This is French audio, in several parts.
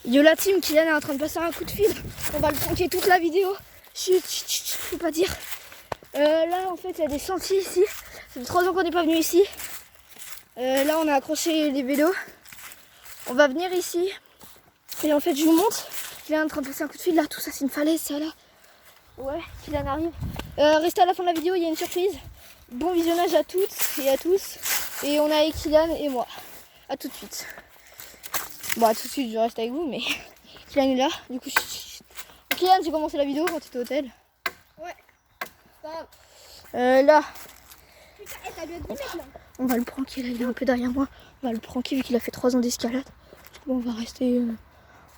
Yo la team, Kylian est en train de passer un coup de fil. On va le pranker toute la vidéo. Chut, chut, chut, faut pas dire. Là en fait il y a des sentiers ici. Ça fait 3 ans qu'on n'est pas venu ici. Là on a accroché les vélos. On va venir ici. Et en fait je vous montre. Kylian est en train de passer un coup de fil là. Tout ça c'est une falaise ça là. Ouais, Kylian arrive. Restez à la fin de la vidéo, il y a une surprise. Bon visionnage à toutes et à tous. Et on est avec Kylian et moi. A tout de suite. Bon, à tout de suite, je reste avec vous, mais Kylian est là. Du coup, Kylian, j'ai commencé la vidéo quand tu étais au hôtel. Ouais. Là. Putain, t'as bien 10 mètres là. On va le pranker, là, il est un peu derrière moi. On va le pranker vu qu'il a fait 3 ans d'escalade. Bon, on va rester.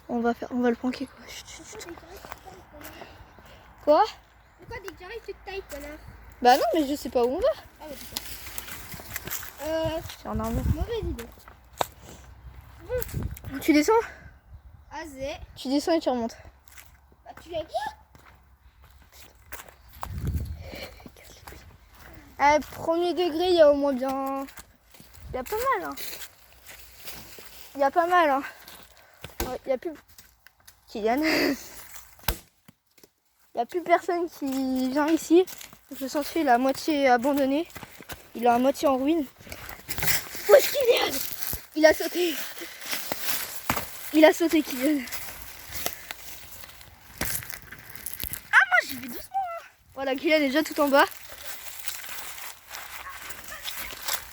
On va le pranker quoi. Chut, chut, chut. Quoi? Pourquoi dès que j'arrive, tu te tailles, connard? Bah non, mais je sais pas où on va. Ah ouais, C'est en arme. mauvaise idée. Tu descends? Azé. Tu descends et tu remontes. Bah, tu as quoi? Premier degré, il y a au moins bien. Il y a pas mal, hein. Il y a pas mal, hein. Il y a plus. Kylian. Il n'y a plus personne qui vient ici. Le sentier il est à moitié abandonné. Il est à moitié en ruine. Où est-ce Kylian? Il a sauté. Il a sauté Kylian. Ah moi j'y vais doucement. Hein. Voilà, Kylian est déjà tout en bas.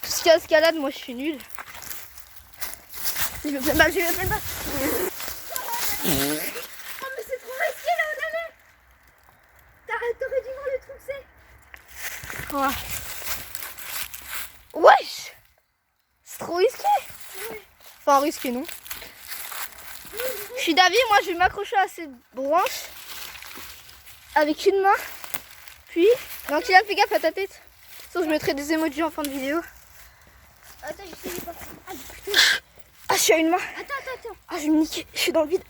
Tout ce qui est escalade, moi je suis nulle. J'ai le plein balle, j'ai le plein balle. Oh, mais c'est trop risqué là où on allait. T'aurais dû voir le trou que c'est. Oh. Wesh. C'est trop risqué. Ouais. Enfin risqué non. Je suis d'avis, moi je vais m'accrocher à cette branche avec une main. Puis, non Kylian fais gaffe à ta tête. Sinon je mettrai des emojis en fin de vidéo. Attends, je sais pas. Ah putain. Ah je suis à une main. Attends. Ah je vais me niquer, je suis dans le vide.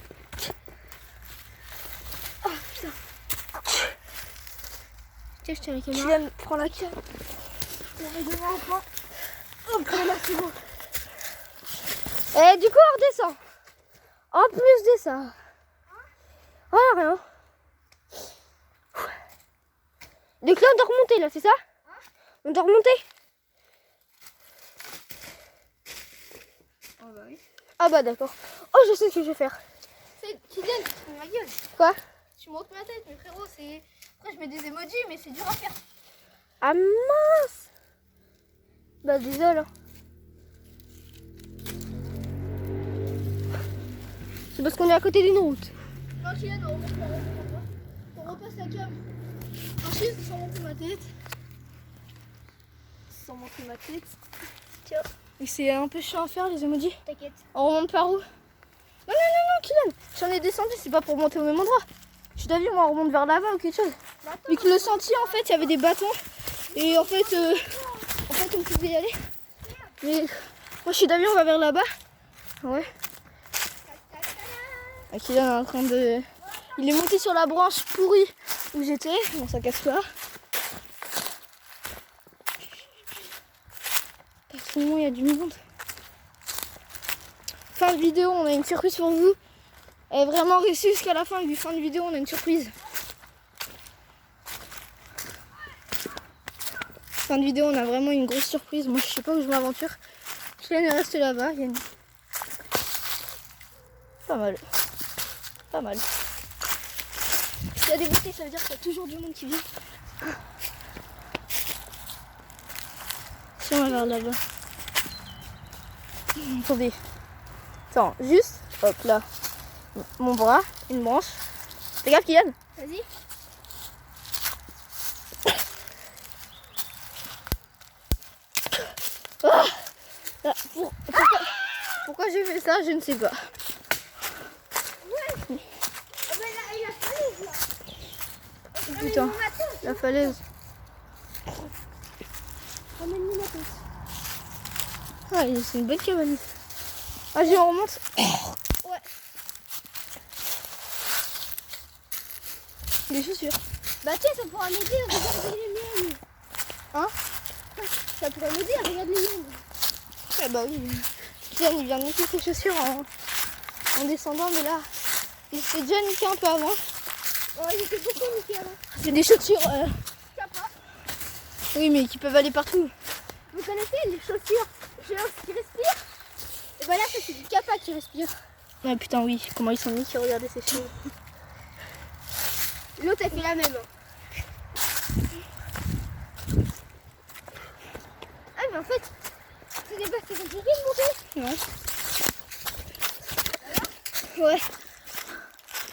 Oh putain. Tiens, je tiens la caméra. Kylian prends la canne. J'avais devant un point. Oh là, c'est bon. Et du coup on redescend. En plus de ça. Oh rien. Donc là on doit remonter là, c'est ça? On doit remonter. Oh bah oui. Ah bah d'accord. Oh je sais ce que je vais faire. C'est Kylian, tu te fous de ma gueule. Quoi? Tu montres ma tête, mais frérot, c'est. Après, je mets des emojis, mais c'est dur à faire. Ah mince. Bah désolé. C'est parce qu'on est à côté d'une route. Non, Kylian, on remonte là. On repasse la cam. Ensuite, sans monter ma tête. Sans monter ma tête. Tiens, Et c'est un peu chiant à faire les emojis. t'inquiète. On remonte par où? Non Kylian. J'en ai descendu, c'est pas pour monter au même endroit. Je t'ai vu moi on remonte vers là-bas ou quelque chose. Bah, attends, Vu que le sentier en fait il y avait des bâtons. Et en fait on pouvait y aller. Mais moi je suis d'avis on va vers là-bas. Ouais. Et Kylian est en train de. Il est monté sur la branche pourrie où j'étais. Bon ça casse pas. Parce que il y a du monde. Fin de vidéo, on a une surprise pour vous. Et vraiment restez jusqu'à la fin du fin de vidéo, on a une surprise. Fin de vidéo, on a vraiment une grosse surprise. Moi je sais pas où je m'aventure. Kylian est resté là-bas. Il y a une... Pas mal. Pas mal. S'il y a des bouteilles, ça veut dire qu'il y a toujours du monde qui vient. Si on va vers là-bas. Attendez. Attends, juste, hop là. Mon bras, une branche. Fais gaffe Kylian. Vas-y. Ah là, pourquoi j'ai fait ça, je ne sais pas. Ouais. Ah bah là, il a fallu là. Putain, la falaise. Ramène-nous ma tête. Ah, c'est une bonne cabane. Ah, on remonte. Ouais. Les chaussures. Bah tiens, ça pourra m'aider à regarder les miennes. Hein? Ça pourrait m'aider à regarder les miennes. Ah bah oui. Kylian il vient de niquer ses chaussures en descendant, mais là, il s'est déjà niqué un peu avant. Oh, il était beaucoup niqué avant. C'est des chaussures, Kappa. oui, mais qui peuvent aller partout. Vous connaissez les chaussures géantes qui respirent? Et bah là, ça c'est du Kappa qui respire. Ah putain, oui, comment ils sont niqués, regardez ces cheveux. L'autre a fait la même. Ah mais en fait, c'est pas compliqué de monter. Ouais. Ouais.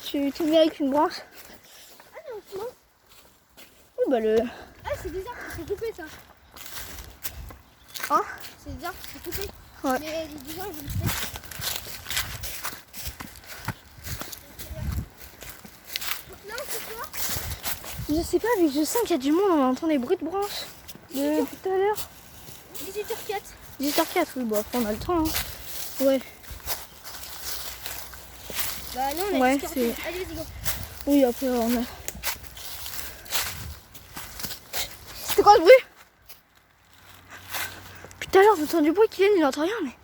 Je suis tombée avec une branche. Ah non, non. Oui, bah le... Ah c'est des arbres qui sont coupés ça. Hein? C'est des arbres qui sont coupés. Ouais. Mais les gens ils vont le faire. Non, c'est quoi? Je sais pas, mais je sens qu'il y a du monde, on entend des bruits de branches. Depuis tout à l'heure. 18h04. 18h04, oui, bon après on a le temps. Hein. Ouais. Bah non, on a Ouais, 18h04. c'est- Allez, vas-y, go. Oui, après on a... C'était quoi le bruit? Depuis tout à l'heure, j'entends du bruit, Kylian il entend rien, mais...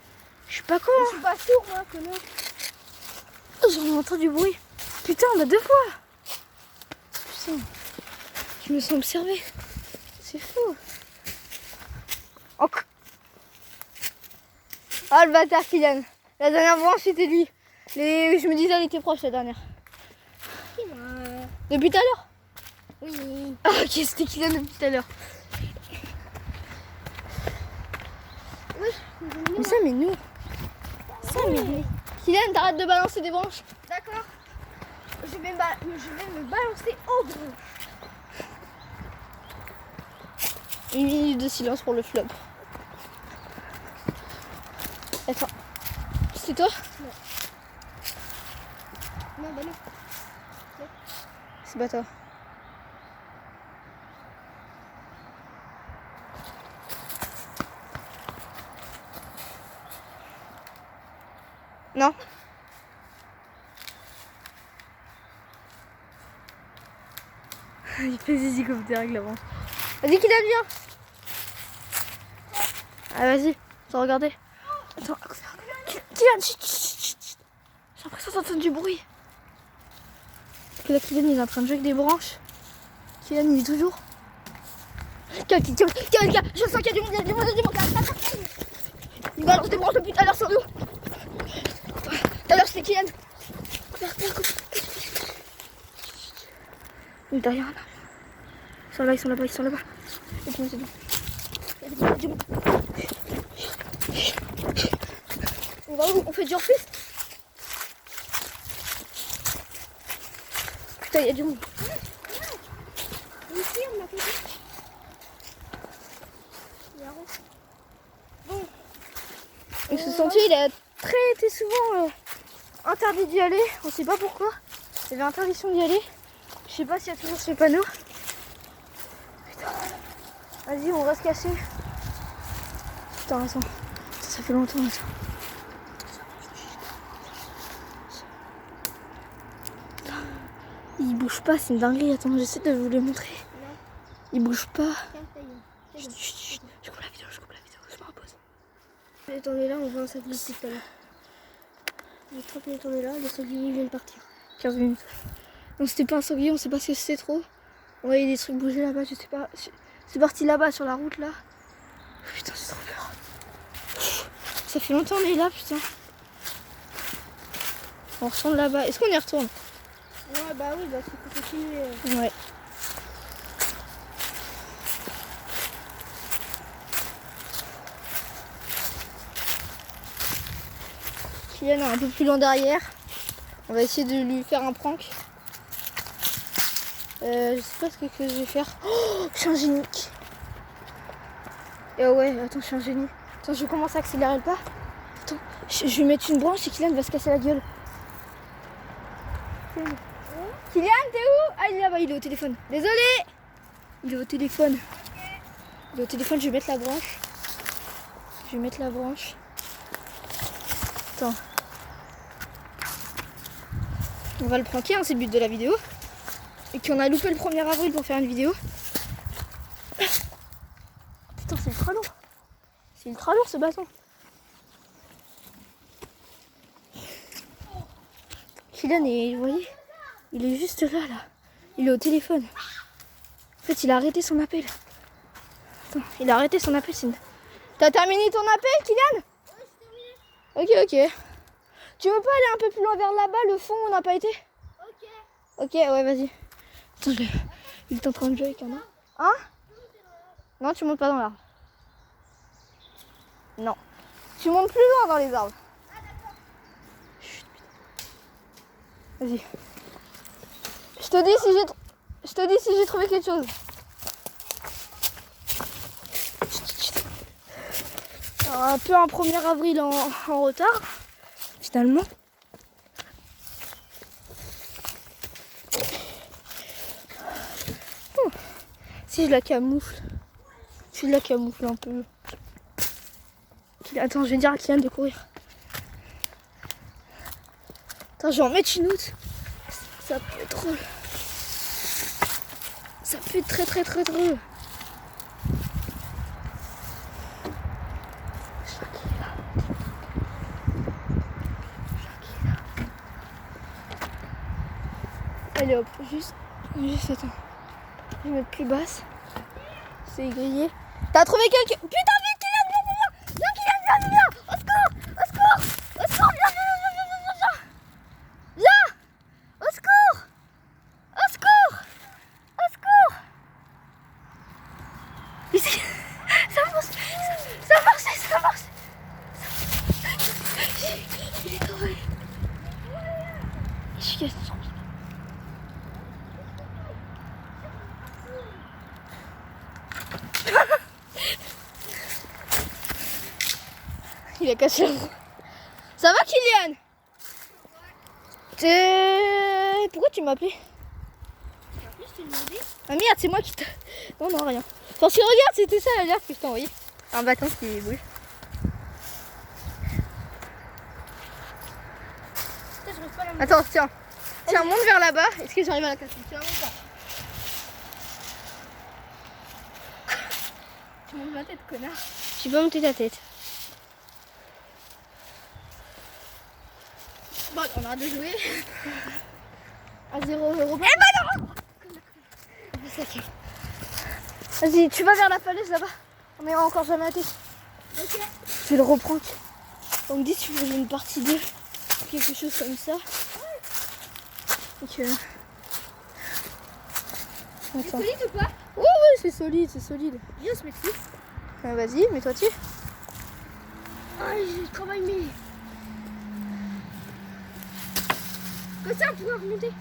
Je suis pas con, Je suis pas sourd moi, connard. hein. J'en entends du bruit. Putain, on a 2 fois. Putain. Je me sens observée. C'est fou. Encore. Ah le bâtard Kylian. La dernière branche c'était lui. Je me disais elle était proche la dernière. Qui moi? Depuis tout à l'heure. Oui. Ah ok c'était Kylian depuis tout à l'heure. Oui. Mais ça mais nous. Ça mais nous. Kylian t'arrêtes de balancer des branches. D'accord. Je vais me balancer au gros. 1 minute de silence pour le flop. Attends. C'est toi? Non, bah non. C'est pas toi. Non. Il fait zizi comme des règles avant. Vas-y Kylian viens. Ah vas-y, sans regarder. Attends, Kylian, chut, chut, chut, chut. J'ai l'impression d'entendre du bruit. Parce que là Kylian il est en train de jouer avec des branches. Kylian il est toujours. Kylian, je sens qu'il y a du monde, il y a du monde, il y a du monde. Il balance des branches depuis tout à l'heure sur nous. Tout à l'heure c'était Kylian. Il est derrière là. Ils sont là, ils sont là-bas, ils sont là-bas. C'est bon, c'est bon. Il y a du monde. On va où? On fait du hors-piste? Putain, il y a du monde. Ici, on a fait ça. Il y a un rond. Bon. Et ce sentier, il a très été souvent interdit d'y aller. On sait pas pourquoi. Il y avait interdiction d'y aller. Je sais pas s'il y a toujours ce panneau. Putain. Vas-y, on va se cacher. Putain, attends. Ça fait longtemps, attends. Il bouge pas, c'est une dinguerie. Attends, j'essaie de vous les montrer. Non. Il bouge pas. Tiens, ça y est. C'est Chut, bon. chut, chut. Je coupe la vidéo, je me repose. Attendez là, on voit un sanglier tout à l'heure. Il est 30 minutes, on est là, les sangliers viennent partir. 15 minutes. Non, c'était pas un sanglier, on sait pas ce que c'était trop. On voyait des trucs bouger là-bas, je sais pas. C'est parti là-bas sur la route là. Putain, c'est trop peur. Ça fait longtemps qu'on est là, putain. On retourne là-bas. Est-ce qu'on y retourne? Ouais, bah oui, bah il faut continuer. Ouais. Kylian est un peu plus loin derrière. On va essayer de lui faire un prank. Je sais pas ce que je vais faire. Oh, je suis un génie. Et ouais, attends, je suis un génie. Attends, je commence à accélérer le pas. Attends, je vais mettre une branche et Kylian va se casser la gueule. Kylian, t'es où? Ah, il est là-bas, il est au téléphone. Désolé. Il est au téléphone. Il est au téléphone, je vais mettre la branche. Je vais mettre la branche. Attends. On va le pranker, hein, c'est le but de la vidéo. Et qu'on a loupé le 1er avril pour faire une vidéo. Putain, c'est ultra lourd. C'est ultra lourd ce bâton. Kylian est, vous voyez, il est juste là. Il est au téléphone. En fait, il a arrêté son appel. Attends, il a arrêté son appel. T'as terminé ton appel, Kylian? Ouais, c'est terminé. Ok. Tu veux pas aller un peu plus loin vers là-bas, le fond où on n'a pas été? Ok. Ok, ouais, vas-y. Attends, il est en train de jouer avec un arbre. Hein? Non, tu montes pas dans l'arbre. Non. Tu montes plus loin dans les arbres. Ah d'accord. Chut, putain. Vas-y. Je te dis si j'ai trouvé quelque chose. Alors, un peu un 1er avril en retard, finalement. Si je la camoufle. Si je la camoufle un peu. Attends, je vais dire à Kylian de courir. Attends, je vais en mettre une autre. Ça peut être drôle. Ça peut être très très très drôle. Je crois qu'il est là. Allez hop, juste attends. Je vais mettre plus basse. C'est grillé. T'as trouvé quelqu'un? Putain, vite, Kylian, viens! Viens, Kylian, viens! Au secours! Au secours! Au secours, viens! Viens! Au secours! Au secours! Au secours! Ici. Ça marche! Ça marche! Il est tombé. Je suis cassé. Il a cassé la roue. Ça va, Kylian? Pourquoi tu m'as appelé? Je t'ai demandé. Ah merde, c'est moi qui t'a... Non, rien. Parce que regarde, c'était ça l'alerte que je t'ai envoyé. Un bâton qui bouge. Putain, je reste pas là. Attends, tiens. Tiens, monte vers là-bas. Est-ce que j'arrive à la casser? Tiens, monte là. Tu montes ma tête, connard. J'ai pas monté ta tête. Bon, on arrête de jouer. À 0 €. Eh ben non! Vas-y, tu vas vers la falaise là-bas. On n'ira encore jamais à tête. Ok. Je vais le reprendre. On me dit si tu veux une partie 2. Quelque chose comme ça. Donc, C'est solide ou pas? Ouais, c'est solide. Viens, on se met dessus. Vas-y, mets-toi dessus. Ah, j'ai le travail, mais. Comme ça, on pourra remonter.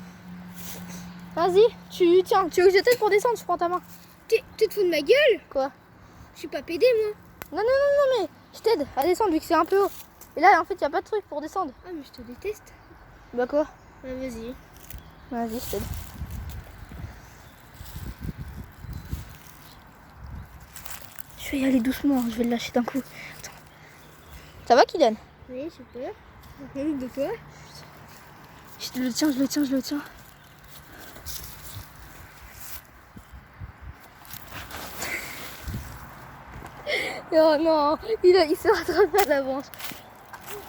Vas-y, tu veux que je t'aide pour descendre? Je prends ta main. Tu te fous de ma gueule? Quoi? Je suis pas pédé, moi. Non, mais je t'aide à descendre vu que c'est un peu haut. Et là, en fait, il n'y a pas de truc pour descendre. Ah, mais je te déteste. Bah quoi? Ah, vas-y. Vas-y, je t'aide. Je vais y aller doucement, je vais le lâcher d'un coup. Attends. Ça va, Kylian? Oui, super. De quoi? Je le tiens. Oh non, il se rattrape à la branche.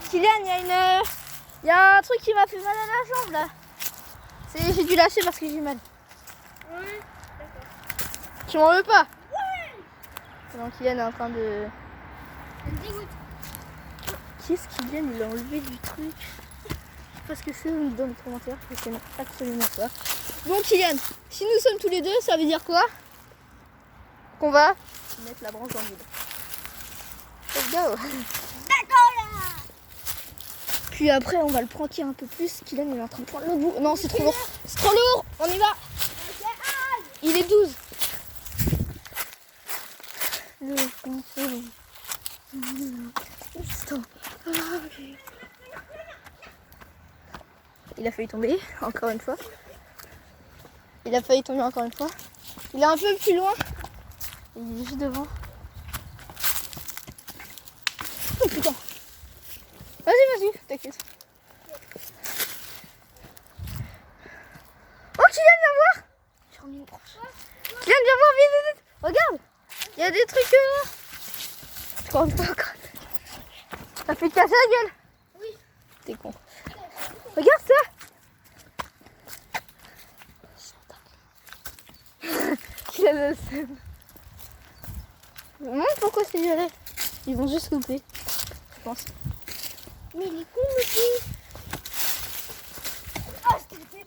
Kylian, il y a un truc qui m'a fait mal à la jambe là. J'ai dû lâcher parce que j'ai mal. Ouais. Tu m'en veux pas? Ouais. Donc Kylian est en train de... Ça me dégoûte. Qu'est-ce Kylian il a enlevé du truc? Parce que c'est dans les commentaires, je connais absolument pas. Bon Kylian, si nous sommes tous les deux, ça veut dire quoi? Qu'on va mettre la branche dans le vide. Let's go. D'accord là. Puis après on va le pranker un peu plus. Kylian il est en train de prendre l'autre bout. Non c'est trop lourd. C'est trop lourd. On y va. Il est 12. Il a failli tomber, encore une fois. Il est un peu plus loin. Il est juste devant. Oh putain. Vas-y, t'inquiète. Oh Kylian, viens voir. J'ai remis une branche. Kylian, viens voir, vite. Regarde. Il y a des trucs. Je crois encore. T'as fait te casser la gueule. Oui. T'es con. Regarde ça. quelle scène. Je me demande pourquoi c'est violet. Ils vont juste louper, je pense. Mais il est con aussi. Oh, c'était.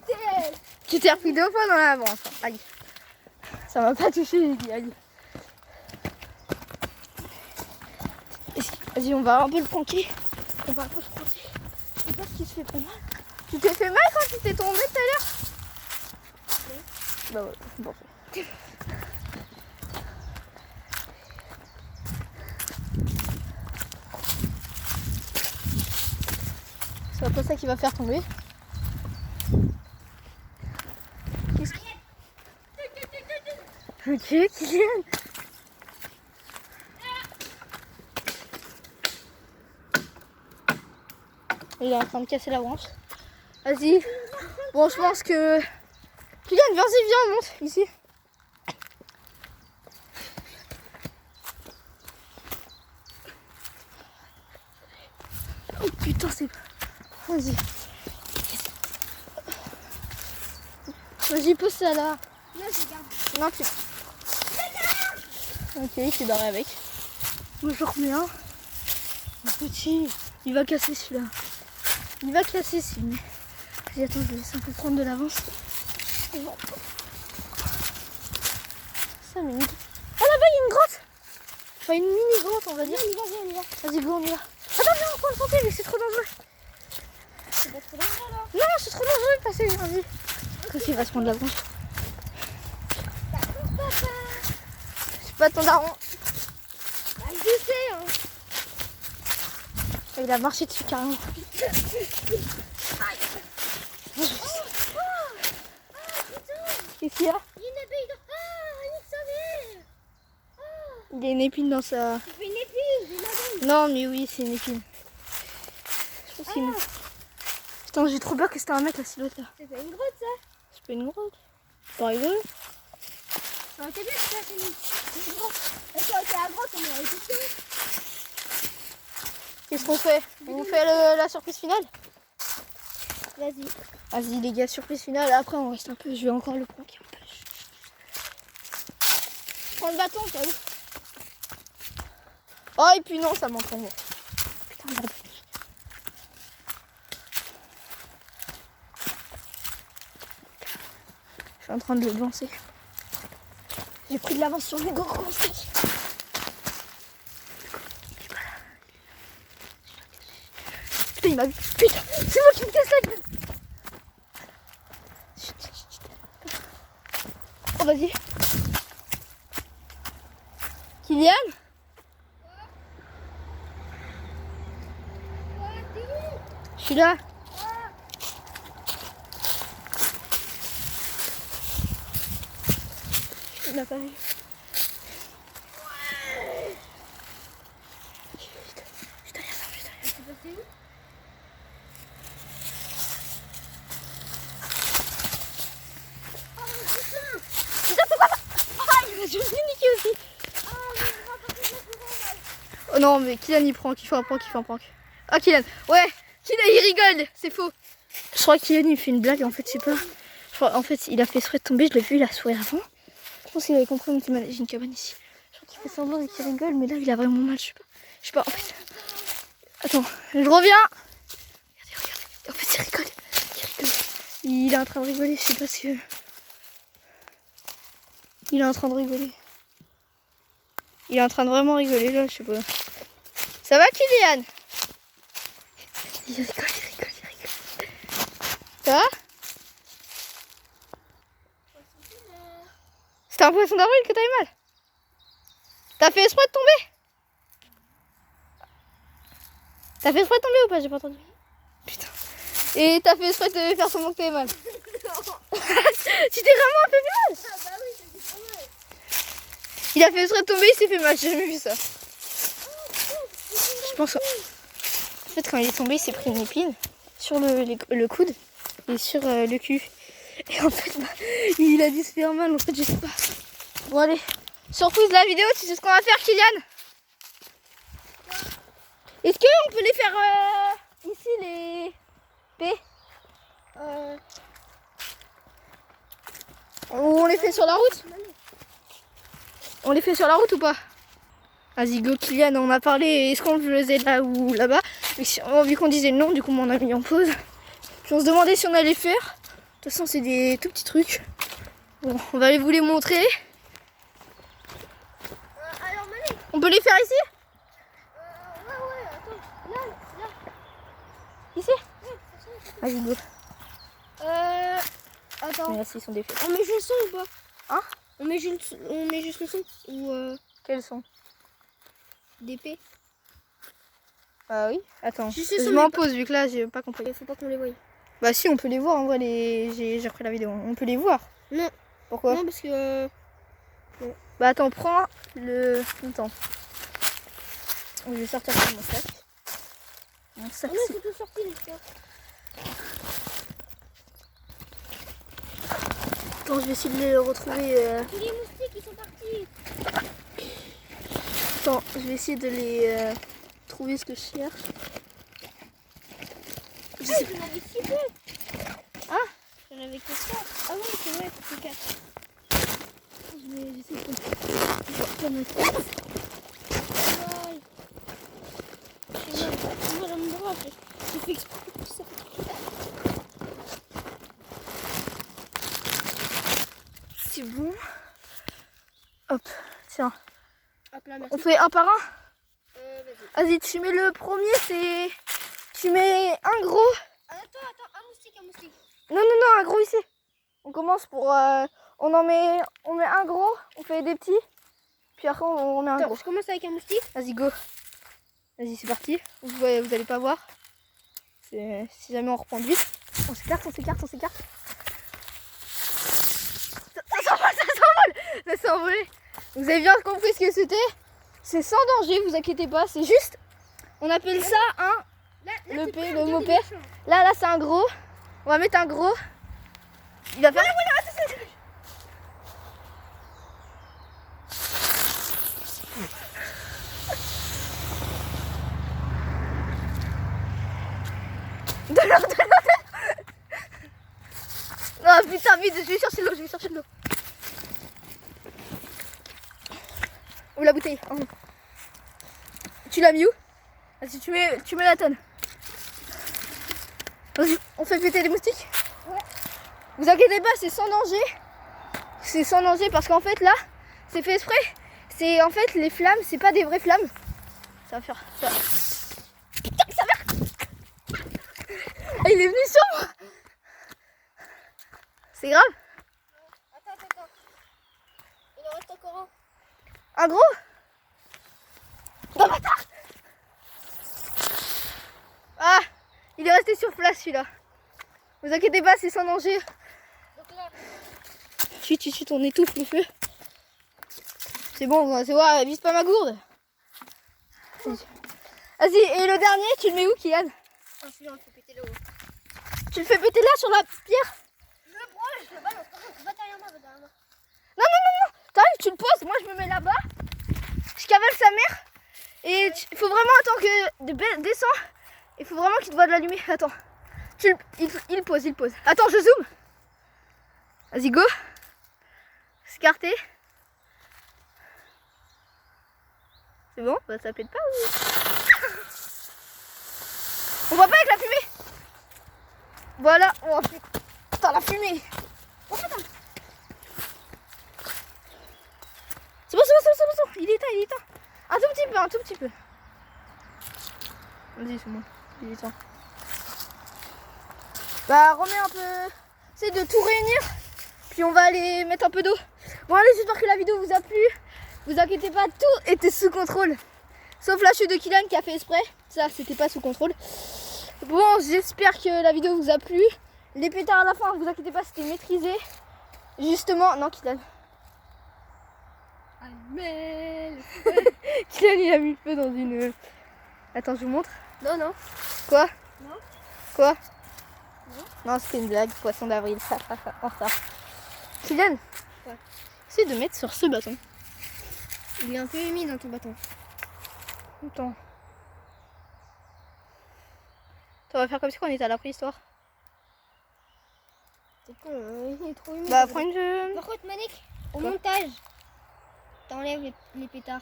Tu t'es repris 2 fois dans l'avance. Aïe. Ça m'a pas touché, j'ai dit aïe. Vas-y, on va un peu le pranker. On va un peu le pranker. Je sais pas ce qui se fait pour mal. Tu t'es fait mal quand tu t'es tombé tout à l'heure? Oui. Bah ouais, bon. C'est pas ça qui va faire tomber. Ok, Kylian. Il est en train de casser la branche. Vas-y. Bon, je pense que... Kylian, vas-y, viens, on monte ici. Oh putain, c'est... Vas-y. Vas-y, pose ça là. Là, je garde. Non, tu... Ok, tu dors avec. Moi, je remets un. Un petit. Il va casser celui-là. Il va casser celui-là. Vas-y, attends, je vais laisser un peu prendre de l'avance. C'est bon. 5 minutes. Oh là-bas, il y a une grotte. Enfin, une mini-grotte, on va dire. On y va, viens, on y va. Vas-y, go, on y va. Attends, viens, on prend le santé, mais c'est trop dangereux. C'est pas trop dangereux là. Non, c'est trop dangereux de passer, vas-y. Quand il va se prendre la branche. D'accord, papa. C'est pas ton daron. Bah, je sais, hein. Il a marché dessus carrément. Qu'est-ce qu'il y a? Il y a une abeille dans... Ah, Annick savait. Il y a une épine dans sa... Tu fais une épine, une abeille. Non, mais oui, c'est une épine. Je pense qu'il y a une... Putain, j'ai trop peur que c'était un mec la silhouette là. C'est pas une grotte ça. C'est pas une grotte. C'est pas rigolo. Ça aurait été bien que ça c'est une grotte. Et ça aurait été la grotte, on aurait été sûr. Qu'est-ce qu'on fait? On fait la surprise finale? Vas-y. Vas-y les gars, surprise finale. Après on reste un peu, je vais encore le pranker un peu. Prends le bâton, t'as vu? Oh et puis non, ça m'entend. Putain, merde. Je suis en train de le lancer. J'ai pris de l'avance sur Hugo. Putain, il m'a vu. Putain, c'est moi qui me casse la gueule. Chut, chut, chut. Oh, vas-y. Kylian? Je suis là. Il m'a pas vu. Je suis derrière ça, je suis derrière ça. C'est passé où? Putain, pourquoi pas? Ah, il m'a juste niqué aussi. Ah, mais on va pas faire ça souvent, mal. Oh non, mais Kylian il prend, il fait un prank, il fait un prank. Ah, Kylian, ouais, Kylian il rigole, c'est faux. Je crois que Kylian il fait une blague, en fait, je sais pas. Je crois, en fait, il a fait exprès de tomber, je l'ai vu, il a souri avant. Je pense qu'il avait compris, donc j'ai une cabane ici. Je crois qu'il fait semblant et qu'il rigole, mais là il a vraiment mal, je sais pas. Je sais pas, en fait. Attends, je reviens. Regardez, regardez. En fait, il rigole. Il est en train de rigoler, je sais pas si. Il est en train de rigoler. Il est en train de vraiment rigoler là, je sais pas. Ça va Kylian? Il rigole, il rigole, il rigole. Ça va? C'était un poisson d'avril que t'as eu mal? T'as fait exprès de tomber? T'as fait exprès de tomber ou pas? J'ai pas entendu. Putain. Et t'as fait exprès de faire semblant que t'avais mal? Tu t'es vraiment un peu fait mal? Ah, bah oui, ça fait trop mal. Il a fait exprès de tomber, il s'est fait mal, j'ai jamais vu ça. Je pense. En fait, quand il est tombé, il s'est pris une épine sur le coude et sur le cul. Et en fait, bah, il a dû se faire mal, en fait, je sais pas. Bon, allez, surprise de la vidéo, tu sais ce qu'on va faire, Kylian? Est-ce qu'on peut les faire ici, les P? Ou on les fait sur la route? On les fait sur la route ou pas? Vas-y, go Kylian, on a parlé, est-ce qu'on le faisait là ou là-bas? Vu qu'on disait non, du coup on a mis en pause. Puis on se demandait si on allait faire. De toute façon c'est des tout petits trucs. Bon, on va aller vous les montrer. Alors Malik, On peut les faire ici? ouais, attends, là. Ici? Vas-y, go. Attends, Mais là, ils sont défaits. on met juste le son ou pas? Hein? On met juste le son ou Quels sont? d'épée? Ah oui? Attends, Juste le je son, m'en mais pose vu que là j'ai pas compris. Il faut pas qu'on les voie. Bah si, on peut les voir en vrai, j'ai repris la vidéo. On peut les voir. Non. Pourquoi? Non, parce que... Bah attends, prends le... Attends. Je vais sortir mon sac. Mon sac, Ah non, c'est... c'est tout sorti les gars. Attends, je vais essayer de les retrouver. Tous les moustiques, ils sont partis. Attends, je vais essayer de les trouver ce que je cherche. Ah, j'en avais si peu. Ah, J'en avais que 4. Ah oui, c'est vrai, c'est 4. J'essaie de comprendre. Moi, j'aime droit. J'ai fait exprès pour ça. c'est bon. Hop, tiens. Hop là, merci. On fait un par un. Vas-y. Vas-y, tu mets le premier, c'est... Tu mets un gros. Attends, un moustique. Non, un gros ici. On commence pour... on met un gros, on fait des petits. Puis après, on met un Attends, gros. je commence avec un moustique. Vas-y, go. Vas-y, c'est parti. Vous allez pas voir. Si jamais on reprend vite. On s'écarte. Ça s'envole. Vous avez bien compris ce que c'était. C'est sans danger, vous inquiétez pas. C'est juste... On appelle ça un... Le P, le mot père. Là, c'est un gros. On va mettre un gros. Il va faire... De l'eau. Oh putain, vite, je vais chercher de l'eau. Où la bouteille? Oh. Tu l'as mis où? Vas-y, tu mets la tonne. Vas-y, on fait péter les moustiques? Ouais. Vous inquiétez pas, c'est sans danger. C'est sans danger parce qu'en fait là, c'est fait exprès. C'est en fait les flammes, c'est pas des vraies flammes. Ça va faire ça. Putain, ça va. Ah, il est venu sur moi. C'est grave. Attends. Il en reste encore Un gros? Oh bâtard! Ah, il est resté sur place celui-là. Vous inquiétez pas, c'est sans danger. Donc là, Chut, on étouffe le feu. C'est bon, c'est bon, vise pas ma gourde. Vas-y, et le dernier, tu le mets où, Kylian? celui-là, on fait péter là-haut. Tu le fais péter là sur la pierre? Je le prends et je le balance. Va derrière moi. Non. T'arrives, tu le poses, moi je me mets là-bas. Je cavale sa mère. Et il faut vraiment attendre que descend. Il faut vraiment qu'il te voit de la lumière. Attends. Il pose. Attends, je zoome. Vas-y, go. S'écarter. C'est bon? Bah ça pète pas ou... On voit pas avec la fumée. Voilà. Oh putain, la fumée. Oh putain. C'est bon. Il est éteint. Un tout petit peu. Vas-y, c'est bon. Il est éteint. Bah, remets un peu. C'est de tout réunir. Puis on va aller mettre un peu d'eau. Bon, allez, j'espère que la vidéo vous a plu. Vous inquiétez pas, tout était sous contrôle. Sauf la chute de Kylian qui a fait exprès. Ça, c'était pas sous contrôle. Bon, j'espère que la vidéo vous a plu. Les pétards à la fin, vous inquiétez pas, c'était maîtrisé. Justement, non, Kylian. Kylian, il a mis le feu dans une... Attends, je vous montre. Non. Quoi? Non. Quoi? Non. Non, c'était une blague, poisson d'avril. En retard. Kylian, Ouais. essaye de mettre sur ce bâton. Il est un peu humide dans ton bâton. Attends. On va faire comme si on était à la préhistoire. C'est con, il est trop humide. Bah, prends une... Par contre, Manik, au Quoi montage, T'enlèves les pétards.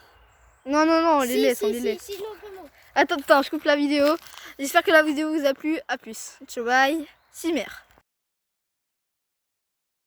Non, non, non, on les laisse, on les laisse. Si, non, vraiment. Attends, je coupe la vidéo. J'espère que la vidéo vous a plu. A plus. Ciao, bye. Cimer.